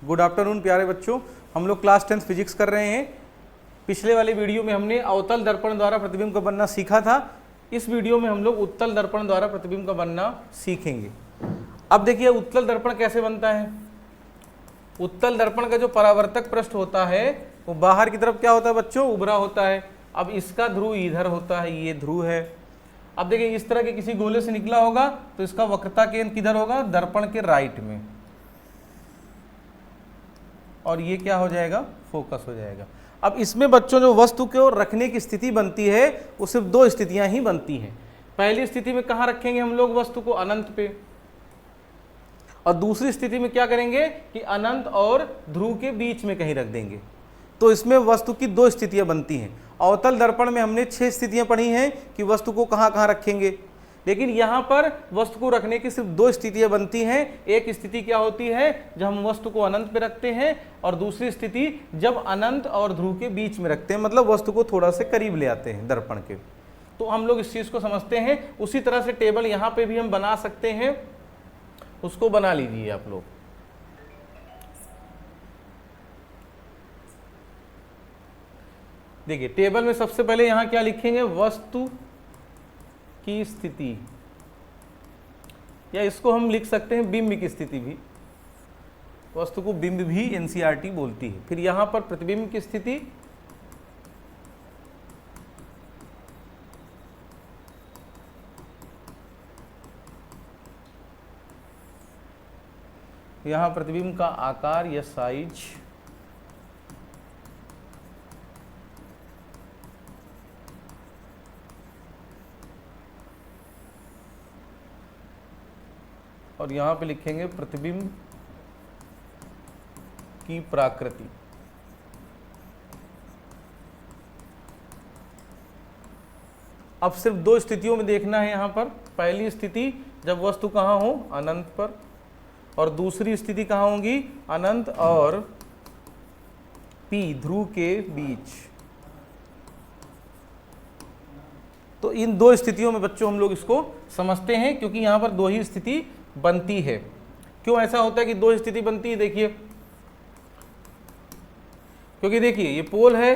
Good afternoon प्यारे बच्चों, हम लोग क्लास 10 फिजिक्स कर रहे हैं। पिछले वाले वीडियो में हमने अवतल दर्पण द्वारा प्रतिबिंब का बनना सीखा था। इस वीडियो में हम लोग उत्तल दर्पण द्वारा प्रतिबिंब का बनना सीखेंगे। अब देखिए उत्तल दर्पण कैसे बनता है। उत्तल दर्पण का जो परावर्तक पृष्ठ होता है वो बाहर की तरफ क्या होता है बच्चों, उभरा होता है। अब इसका ध्रुव इधर होता है, ये ध्रुव है। अब देखिए इस तरह के किसी गोले से निकला होगा तो इसका वक्रता केंद्र किधर होगा, दर्पण के राइट में, और ये क्या हो जाएगा, फोकस हो जाएगा। अब इसमें बच्चों जो वस्तु को रखने की स्थिति बनती है वो सिर्फ दो स्थितियां ही बनती हैं। पहली स्थिति में कहां रखेंगे हम लोग वस्तु को, अनंत पे, और दूसरी स्थिति में क्या करेंगे कि अनंत और ध्रुव के बीच में कहीं रख देंगे। तो इसमें वस्तु की दो स्थितियां बनती हैं। अवतल दर्पण में हमने 6 स्थितियां पढ़ी हैं कि वस्तु को कहां कहां रखेंगे, लेकिन यहां पर वस्तु को रखने की सिर्फ दो स्थितियां बनती हैं। एक स्थिति क्या होती है, जब हम वस्तु को अनंत पे रखते हैं, और दूसरी स्थिति जब अनंत और ध्रुव के बीच में रखते हैं, मतलब वस्तु को थोड़ा से करीब ले आते हैं दर्पण के। तो हम लोग इस चीज को समझते हैं। उसी तरह से टेबल यहां पे भी हम बना सकते हैं, उसको बना लीजिए आप लोग। देखिए टेबल में सबसे पहले यहां क्या लिखेंगे, वस्तु की स्थिति, या इसको हम लिख सकते हैं बिंब की स्थिति भी। वस्तु को बिंब भी एनसीईआरटी बोलती है। फिर यहां पर प्रतिबिंब की स्थिति, यहां प्रतिबिंब का आकार या साइज, और यहां पे लिखेंगे प्रतिबिंब की प्राकृति। अब सिर्फ दो स्थितियों में देखना है यहां पर। पहली स्थिति जब वस्तु कहां हो, अनंत पर, और दूसरी स्थिति कहां होगी, अनंत और P ध्रुव के बीच। तो इन दो स्थितियों में बच्चों हम लोग इसको समझते हैं, क्योंकि यहां पर दो ही स्थिति बनती है। क्यों ऐसा होता है कि दो स्थिति बनती है, देखिए, क्योंकि देखिए ये पोल है,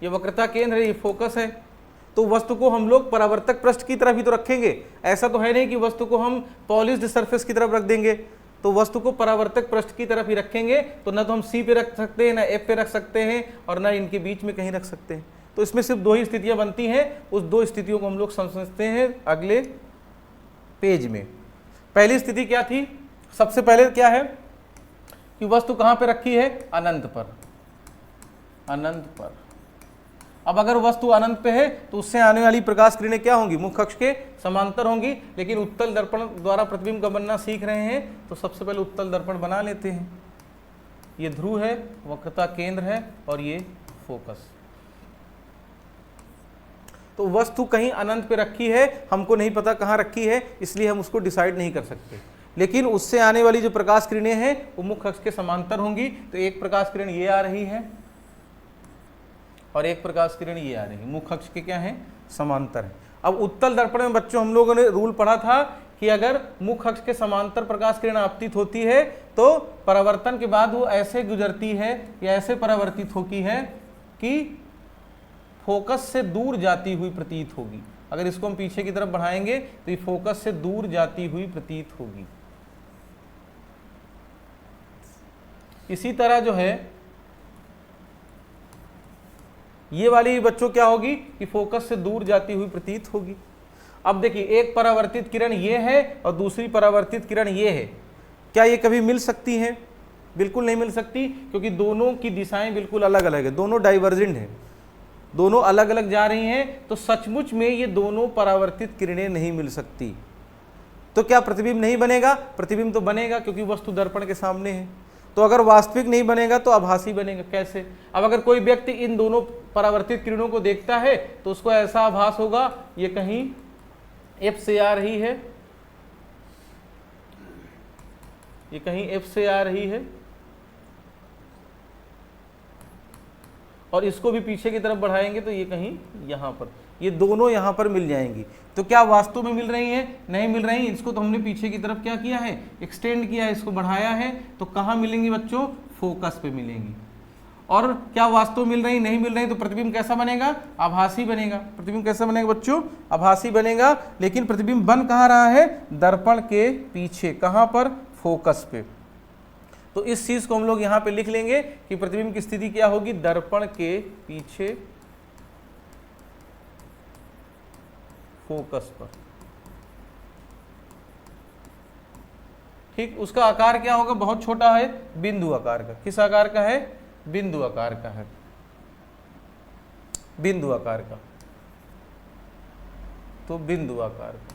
ये वक्रता केंद्र है, ये फोकस है। तो वस्तु को हम लोग परावर्तक पृष्ठ की तरफ ही तो रखेंगे। ऐसा तो है नहीं कि वस्तु को हम पॉलिश्ड सरफेस की तरफ रख देंगे। तो वस्तु को परावर्तक पृष्ठ की तरफ ही रखेंगे। तो ना तो हम सी पे रख सकते हैं, ना एफ पे रख सकते हैं, और ना इनके बीच में कहीं रख सकते हैं। तो इसमें सिर्फ दो ही स्थितियां बनती हैं। उस दो स्थितियों को हम लोग समझते हैं अगले पेज में। पहली स्थिति क्या थी, सबसे पहले क्या है कि वस्तु कहां पे रखी है, अनंत पर, अनंत पर। अब अगर वस्तु अनंत पे है तो उससे आने वाली प्रकाश किरणें क्या होंगी, मुख्य अक्ष के समांतर होंगी। लेकिन उत्तल दर्पण द्वारा प्रतिबिंब का बनना सीख रहे हैं, तो सबसे पहले उत्तल दर्पण बना लेते हैं। ये ध्रुव है, वक्रता केंद्र है, और ये फोकस। तो वस्तु कहीं अनंत पे रखी है, हमको नहीं पता कहाँ रखी है, इसलिए हम उसको डिसाइड नहीं कर सकते। लेकिन उससे आने वाली जो प्रकाश किरणें हैं वो मुख्य अक्ष के समांतर होंगी। तो एक प्रकाश किरण ये आ रही है और एक प्रकाश किरण ये आ रही है, मुख्य अक्ष के क्या है, समांतर है। अब उत्तल दर्पण में बच्चों हम लोगों ने रूल पढ़ा था कि अगर मुख्य अक्ष के समांतर प्रकाश किरण आपतित होती है तो परावर्तन के बाद वो ऐसे गुजरती है या ऐसे परावर्तित होती है कि फोकस से दूर जाती हुई प्रतीत होगी। अगर इसको हम पीछे की तरफ बढ़ाएंगे तो ये फोकस से दूर जाती हुई प्रतीत होगी। इसी तरह जो है ये वाली बच्चों क्या होगी कि फोकस से दूर जाती हुई प्रतीत होगी। अब देखिए एक परावर्तित किरण ये है और दूसरी परावर्तित किरण ये है। क्या ये कभी मिल सकती हैं? बिल्कुल नहीं मिल सकती, क्योंकि दोनों की दिशाएं बिल्कुल अलग अलग है, दोनों डाइवर्जेंट हैं, दोनों अलग अलग जा रही हैं। तो सचमुच में ये दोनों परावर्तित किरणें नहीं मिल सकती। तो क्या प्रतिबिंब नहीं बनेगा? प्रतिबिंब तो बनेगा, क्योंकि वस्तु दर्पण के सामने है। तो अगर वास्तविक नहीं बनेगा तो आभासी बनेगा। कैसे? अब अगर कोई व्यक्ति इन दोनों परावर्तित किरणों को देखता है तो उसको ऐसा आभास होगा ये कहीं एफ से आ रही है, ये कहीं एफ से आ रही है, और इसको भी पीछे की तरफ बढ़ाएंगे तो ये कहीं यहां पर। ये दोनों यहाँ पर मिल जाएंगी। तो क्या वास्तव में मिल रही है? नहीं मिल रही। इसको तो हमने पीछे की तरफ क्या किया है, एक्सटेंड किया है, इसको बढ़ाया है। तो कहाँ मिलेंगी बच्चों? फोकस पे मिलेंगी। और क्या वास्तव मिल रही? नहीं मिल रही। तो प्रतिबिंब कैसा बनेगा? आभासी बनेगा। प्रतिबिंब कैसा बनेगा बच्चों? आभासी बनेगा। लेकिन प्रतिबिंब बन कहाँ रहा है? दर्पण के पीछे। कहाँ पर? फोकस पे। तो इस चीज को हम लोग यहाँ पे लिख लेंगे कि प्रतिबिंब की स्थिति क्या होगी? दर्पण के पीछे, फोकस पर। ठीक, उसका आकार क्या होगा? बहुत छोटा है, बिंदु आकार का। किस आकार का है? बिंदु आकार का है, बिंदु आकार का। तो बिंदु आकार का।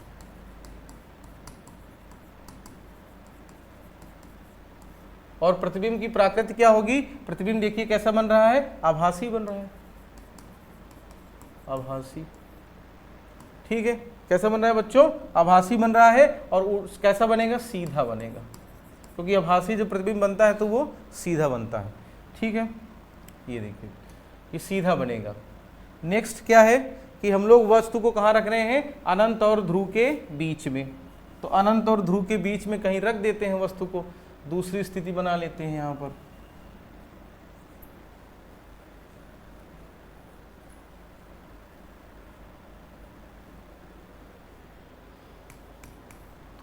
और प्रतिबिंब की प्राकृति क्या होगी? प्रतिबिंब देखिए कैसा बन रहा है? आभासी बन रहा है, आभासी। ठीक है, कैसा बन रहा है बच्चों? आभासी बन रहा है। और कैसा बनेगा? सीधा बनेगा, क्योंकि आभासी जब प्रतिबिंब बनता है तो वो सीधा बनता है। ठीक है, ये देखिए ये सीधा बनेगा। नेक्स्ट क्या है कि हम लोग वस्तु को कहाँ रख रहे हैं? अनंत और ध्रुव के बीच में। तो अनंत और ध्रुव के बीच में कहीं रख देते हैं वस्तु को, दूसरी स्थिति बना लेते हैं यहाँ पर।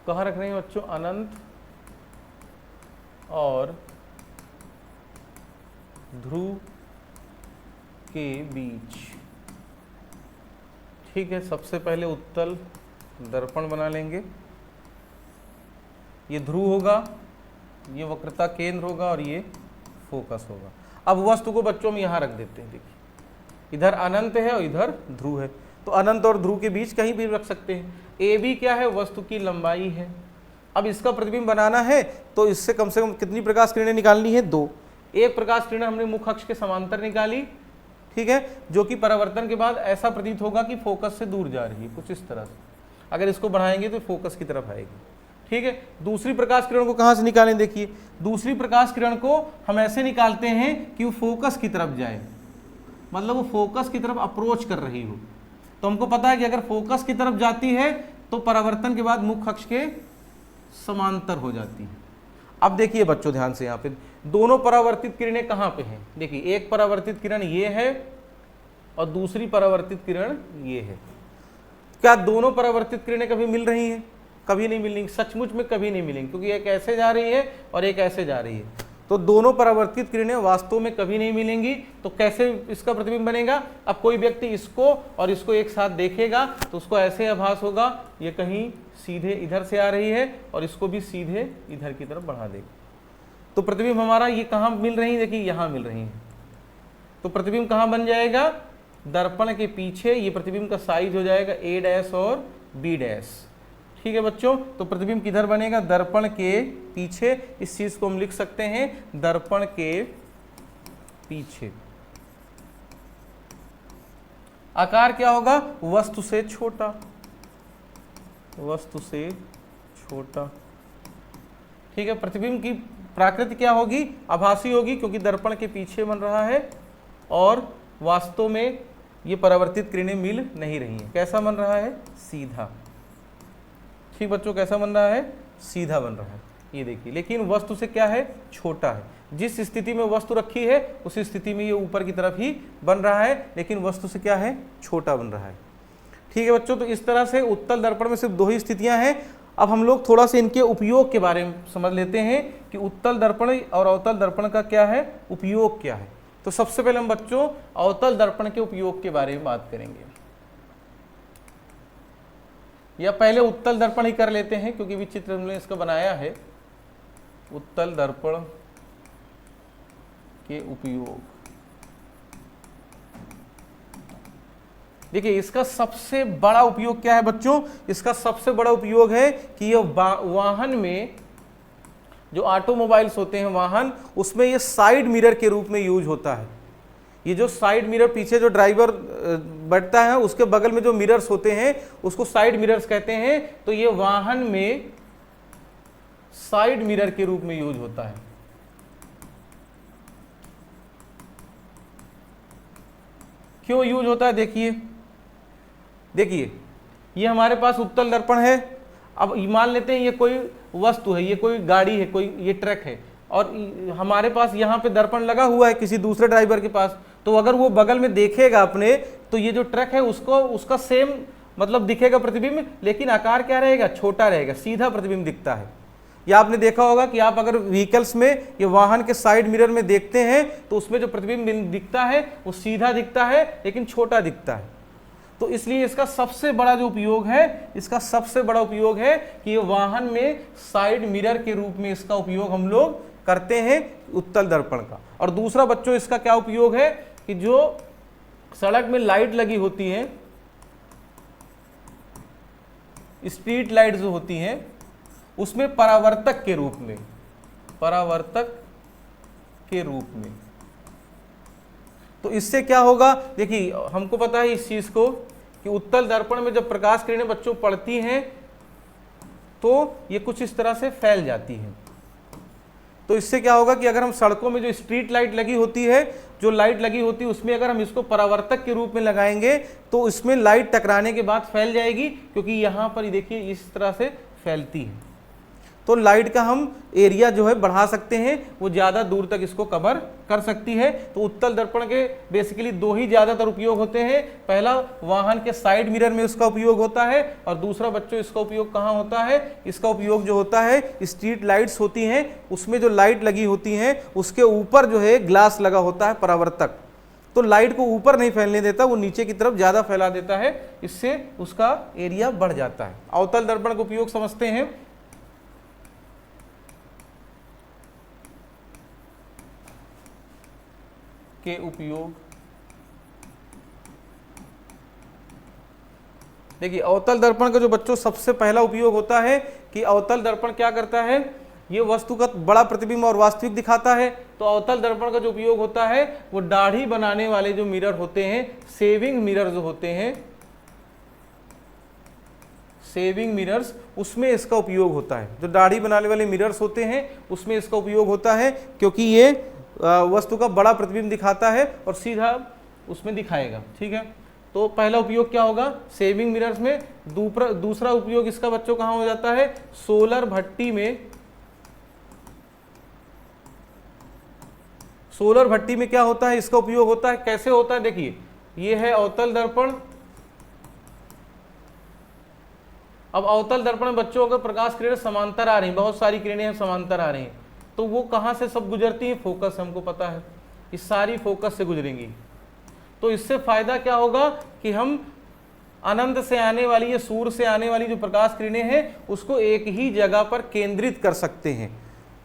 कहाँ रख रहे हैं बच्चों? अनंत और ध्रुव के बीच। ठीक है, सबसे पहले उत्तल दर्पण बना लेंगे। ये ध्रुव होगा, ये वक्रता केंद्र होगा और ये फोकस होगा। अब वस्तु को बच्चों में यहाँ रख देते हैं। देखिए इधर अनंत है और इधर ध्रुव है, तो अनंत और ध्रुव के बीच कहीं भी रख सकते हैं। ए बी क्या है? वस्तु की लंबाई है। अब इसका प्रतिबिंब बनाना है तो इससे कम से कम कितनी प्रकाश किरणें निकालनी है? 2। एक प्रकाश किरण हमने मुख्य अक्ष के समांतर निकाली, ठीक है, जो कि परावर्तन के बाद ऐसा प्रतीत होगा कि फोकस से दूर जा रही है, कुछ इस तरह से। अगर इसको बढ़ाएंगे तो फोकस की तरफ आएगी। ठीक है, दूसरी प्रकाश किरण को कहाँ से निकालें? देखिए दूसरी प्रकाश किरण को हम ऐसे निकालते हैं कि वो फोकस की तरफ जाए, मतलब वो फोकस की तरफ अप्रोच कर रही हो। तो हमको पता है कि अगर फोकस की तरफ जाती है तो परावर्तन के बाद मुख्य अक्ष के समांतर हो जाती है। अब देखिए बच्चों ध्यान से, यहाँ पे दोनों परावर्तित किरणें कहाँ पे हैं? देखिए एक परावर्तित किरण ये है और दूसरी परावर्तित किरण ये है। क्या दोनों परावर्तित किरणें कभी मिल रही हैं? कभी नहीं मिलेंगी, सचमुच में कभी नहीं मिलेंगी, क्योंकि एक ऐसे जा रही है और एक ऐसे जा रही है। तो दोनों परावर्तित किरणें वास्तव में कभी नहीं मिलेंगी। तो कैसे इसका प्रतिबिंब बनेगा? अब कोई व्यक्ति इसको और इसको एक साथ देखेगा तो उसको ऐसे आभास होगा ये कहीं सीधे इधर से आ रही है और इसको भी सीधे इधर की तरफ बढ़ा देगा। तो प्रतिबिंब हमारा ये कहाँ मिल रही है? देखिए यहाँ मिल रही है। तो प्रतिबिंब कहाँ बन जाएगा? दर्पण के पीछे। ये प्रतिबिंब का साइज हो जाएगा A' और B'। ठीक है बच्चों, तो प्रतिबिंब किधर बनेगा? दर्पण के पीछे। इस चीज को हम लिख सकते हैं दर्पण के पीछे। आकार क्या होगा? वस्तु से छोटा, वस्तु से छोटा। ठीक है, प्रतिबिंब की प्राकृति क्या होगी? आभासी होगी, क्योंकि दर्पण के पीछे बन रहा है और वास्तव में ये परावर्तित किरणें मिल नहीं रही हैं। कैसा बन रहा है? सीधा। ठीक बच्चों, कैसा बन रहा है? सीधा बन रहा है। ये देखिए, लेकिन वस्तु से क्या है? छोटा है। जिस स्थिति में वस्तु रखी है उस स्थिति में ये ऊपर की तरफ ही बन रहा है, लेकिन वस्तु से क्या है? छोटा बन रहा है। ठीक है बच्चों, तो इस तरह से उत्तल दर्पण में सिर्फ 2 ही स्थितियां हैं। अब हम लोग थोड़ा सा इनके उपयोग के बारे में समझ लेते हैं कि उत्तल दर्पण और अवतल दर्पण का क्या है, उपयोग क्या है। तो सबसे पहले हम बच्चों अवतल दर्पण के उपयोग के बारे में बात करेंगे, या पहले उत्तल दर्पण ही कर लेते हैं क्योंकि भी चित्र हमने इसका बनाया है। उत्तल दर्पण के उपयोग, देखिए इसका सबसे बड़ा उपयोग क्या है बच्चों? इसका सबसे बड़ा उपयोग है कि ये वाहन में जो ऑटोमोबाइल्स होते हैं वाहन, उसमें ये साइड मिरर के रूप में यूज होता है। ये जो साइड मिरर पीछे जो ड्राइवर बैठता है उसके बगल में जो मिरर्स होते हैं उसको साइड मिरर्स कहते हैं। तो ये वाहन में साइड मिरर के रूप में यूज होता है। क्यों यूज होता है? देखिए देखिए ये हमारे पास उत्तल दर्पण है। अब मान लेते हैं ये कोई वस्तु है, ये कोई गाड़ी है, कोई ये ट्रक है, और हमारे पास यहाँ पे दर्पण लगा हुआ है किसी दूसरे ड्राइवर के पास। तो अगर वो बगल में देखेगा अपने, तो ये जो ट्रक है उसको उसका सेम मतलब दिखेगा प्रतिबिंब, लेकिन आकार क्या रहेगा, छोटा रहेगा, सीधा प्रतिबिंब दिखता है। या आपने देखा होगा कि आप अगर व्हीकल्स में ये वाहन के साइड मिरर में देखते हैं तो उसमें जो प्रतिबिंब दिखता है वो सीधा दिखता है लेकिन छोटा दिखता है। तो इसलिए इसका सबसे बड़ा जो उपयोग है, इसका सबसे बड़ा उपयोग है कि ये वाहन में साइड मिरर के रूप में इसका उपयोग हम लोग करते हैं उत्तल दर्पण का। और दूसरा बच्चों इसका क्या उपयोग है कि जो सड़क में लाइट लगी होती है, स्ट्रीट लाइट जो होती हैं, उसमें परावर्तक के रूप में, परावर्तक के रूप में। तो इससे क्या होगा, देखिए हमको पता है इस चीज को कि उत्तल दर्पण में जब प्रकाश किरणें बच्चों पड़ती हैं तो ये कुछ इस तरह से फैल जाती हैं। तो इससे क्या होगा कि अगर हम सड़कों में जो स्ट्रीट लाइट लगी होती है, जो लाइट लगी होती है उसमें अगर हम इसको परावर्तक के रूप में लगाएंगे तो इसमें लाइट टकराने के बाद फैल जाएगी, क्योंकि यहाँ पर देखिए इस तरह से फैलती है। तो लाइट का हम एरिया जो है बढ़ा सकते हैं, वो ज़्यादा दूर तक इसको कवर कर सकती है। तो उत्तल दर्पण के बेसिकली दो ही ज़्यादातर उपयोग होते हैं। पहला वाहन के साइड मिरर में उसका उपयोग होता है, और दूसरा बच्चों इसका उपयोग कहाँ होता है, इसका उपयोग जो होता है स्ट्रीट लाइट्स होती हैं, उसमें जो लाइट लगी होती हैं उसके ऊपर जो है ग्लास लगा होता है परावर्तक, तो लाइट को ऊपर नहीं फैलने देता, वो नीचे की तरफ ज़्यादा फैला देता है, इससे उसका एरिया बढ़ जाता है। अवतल दर्पण का उपयोग समझते हैं। के उपयोग, देखिए अवतल दर्पण का जो बच्चों सबसे पहला उपयोग होता है कि अवतल दर्पण क्या करता है, ये वस्तु का बड़ा प्रतिबिंब और वास्तविक दिखाता है। तो अवतल दर्पण का जो उपयोग होता है वो दाढ़ी बनाने वाले जो मिरर होते हैं, सेविंग मिरर जो होते हैं, सेविंग मिरर्स, उसमें इसका उपयोग होता है। जो दाढ़ी बनाने वाले मिरर्स होते हैं उसमें इसका उपयोग होता है, क्योंकि ये वस्तु का बड़ा प्रतिबिंब दिखाता है और सीधा उसमें दिखाएगा। ठीक है, तो पहला उपयोग क्या होगा, सेविंग मिरर्स में। दूसरा उपयोग इसका बच्चों कहाँ हो जाता है, सोलर भट्टी में। सोलर भट्टी में क्या होता है, इसका उपयोग होता है। कैसे होता है, देखिए ये है अवतल दर्पण। अब अवतल दर्पण में बच्चों अगर प्रकाश किरणें समांतर आ रही हैं, बहुत सारी किरणें हैं समांतर आ रही हैं, तो वो कहाँ से सब गुजरती हैं, फोकस, हमको पता है इस सारी फोकस से गुजरेंगी। तो इससे फायदा क्या होगा कि हम अनंत से आने वाली या सूर्य से आने वाली जो प्रकाश किरणें हैं उसको एक ही जगह पर केंद्रित कर सकते हैं।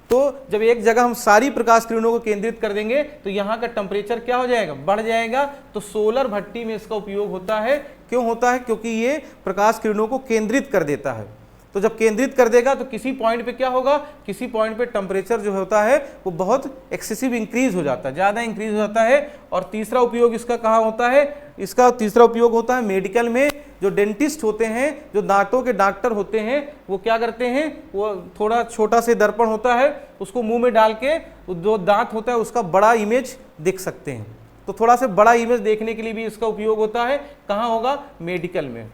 तो जब एक जगह हम सारी प्रकाश किरणों को केंद्रित कर देंगे तो यहाँ का टेम्परेचर क्या हो जाएगा, बढ़ जाएगा। तो सोलर भट्टी में इसका उपयोग होता है। क्यों होता है, क्योंकि ये प्रकाश किरणों को केंद्रित कर देता है। तो जब केंद्रित कर देगा तो किसी पॉइंट पे क्या होगा, किसी पॉइंट पे टेम्परेचर जो होता है वो बहुत एक्सेसिव इंक्रीज हो जाता है, ज़्यादा इंक्रीज हो जाता है। और तीसरा उपयोग इसका कहाँ होता है, इसका तीसरा उपयोग होता है मेडिकल में। जो डेंटिस्ट होते हैं, जो दांतों के डॉक्टर होते हैं, वो क्या करते हैं, वो थोड़ा छोटा से दर्पण होता है, उसको मुंह में डाल के जो दांत होता है उसका बड़ा इमेज देख सकते हैं। तो थोड़ा सा बड़ा इमेज देखने के लिए भी इसका उपयोग होता है। कहाँ होगा, मेडिकल में।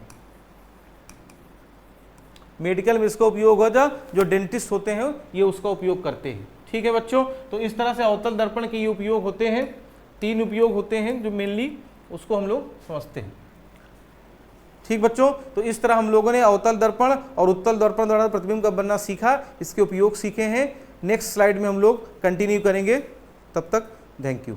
मेडिकल में इसका उपयोग होगा, जो डेंटिस्ट होते हैं ये उसका उपयोग करते हैं। ठीक है बच्चों, तो इस तरह से अवतल दर्पण के ये उपयोग होते हैं। 3 उपयोग होते हैं जो मेनली उसको हम लोग समझते हैं। ठीक बच्चों, तो इस तरह हम लोगों ने अवतल दर्पण और उत्तल दर्पण द्वारा प्रतिबिंब का बनना सीखा, इसके उपयोग सीखे हैं। नेक्स्ट स्लाइड में हम लोग कंटिन्यू करेंगे। तब तक थैंक यू।